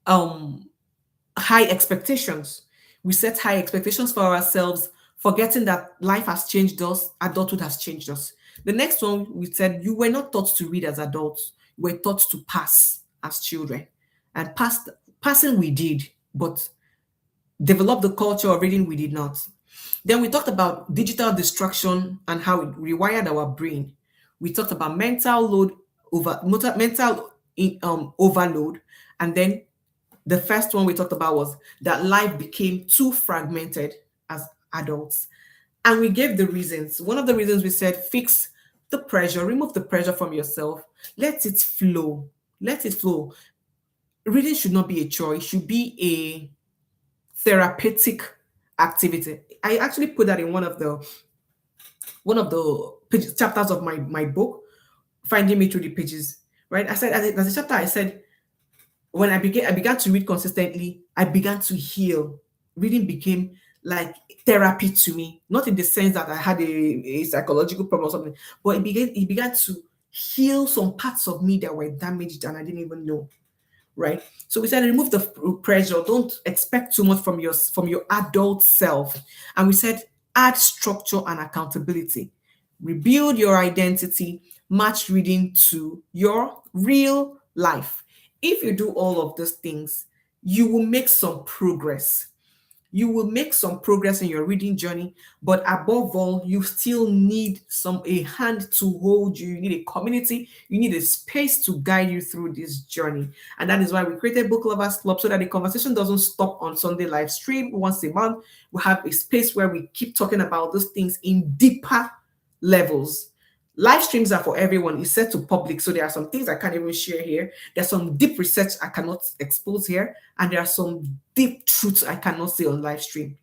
high expectations. We set high expectations for ourselves, forgetting that life has changed us, adulthood has changed us. The next one, we said you were not taught to read as adults, you were taught to pass as children. And passing we did, but develop the culture of reading we did not. Then we talked about digital distraction and how it rewired our brain. We talked about mental overload, and then the first one we talked about was that life became too fragmented as adults. And we gave the reasons. One of the reasons we said fix the pressure, remove the pressure from yourself, let it flow. Let it flow. Reading should not be a chore, it should be a therapeutic activity. I actually put that in one of the chapters of my book, Finding Me Through the Pages. Right? I said as a chapter, I said when I began to read consistently, I began to heal. Reading became like therapy to me, not in the sense that I had a psychological problem or something, but it began to heal some parts of me that were damaged and I didn't even know. Right? So we said remove the pressure. Don't expect too much from your adult self. And we said add structure and accountability. Rebuild your identity, match reading to your real life. If you do all of those things, you will make some progress. You will make some progress in your reading journey, but above all, you still need a hand to hold you. You need a community, you need a space to guide you through this journey. And that is why we created Book Lovers Club, so that the conversation doesn't stop on Sunday live stream once a month. We have a space where we keep talking about those things in deeper levels. Live streams are for everyone. It's set to public, so there are some things I can't even share here. There's some deep research I cannot expose here, and there are some deep truths I cannot say on live stream.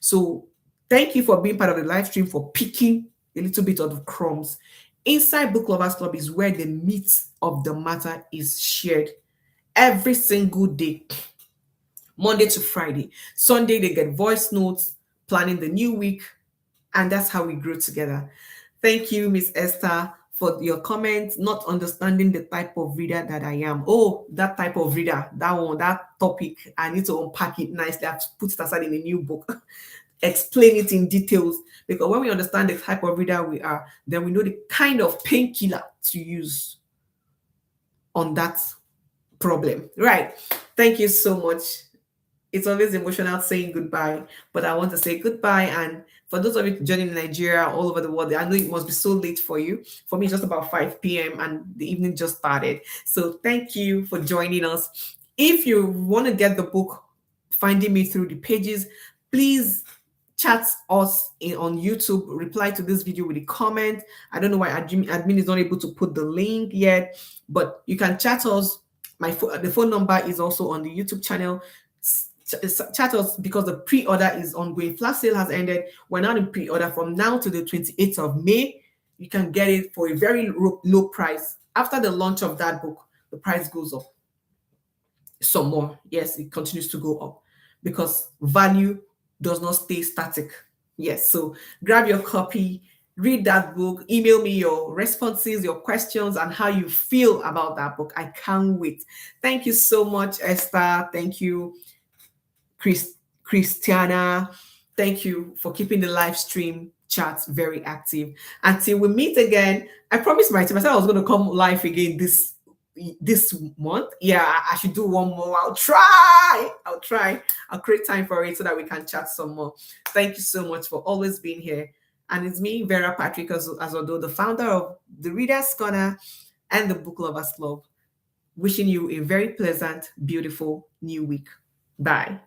So thank you for being part of the live stream, for picking a little bit of the crumbs. Inside Book Lovers Club is where the meat of the matter is shared every single day, Monday to Friday. Sunday, they get voice notes, planning the new week, and that's how we grow together. Thank you, Miss Esther, for your comments, not understanding the type of reader that I am. Oh, that type of reader, that topic, I need to unpack it nicely. I have to put it aside in a new book, explain it in details. Because when we understand the type of reader we are, then we know the kind of painkiller to use on that problem. Right. Thank you so much. It's always emotional saying goodbye, but I want to say goodbye. And for those of you joining in Nigeria, all over the world, I know it must be so late for you. For me, it's just about 5 p.m. and the evening just started. So thank you for joining us. If you want to get the book, Finding Me Through the Pages, please chat us on YouTube, reply to this video with a comment. I don't know why admin is not able to put the link yet, but you can chat us. The phone number is also on the YouTube channel. Chat us because the pre-order is ongoing. Flash sale has ended. We're now in pre-order from now to the 28th of May. You can get it for a very low price. After the launch of that book, the price goes up some more. Yes, it continues to go up because value does not stay static. Yes, so grab your copy, read that book, email me your responses, your questions, and how you feel about that book. I can't wait. Thank you so much, Esther. Thank you. Christiana. Thank you for keeping the live stream chats very active. Until we meet again, I promised myself I was going to come live again this month. Yeah, I should do one more. I'll try. I'll create time for it so that we can chat some more. Thank you so much for always being here. And it's me, Vera Patrick, as although the founder of the Reader's Corner and the Book Lovers Club, wishing you a very pleasant, beautiful new week. Bye.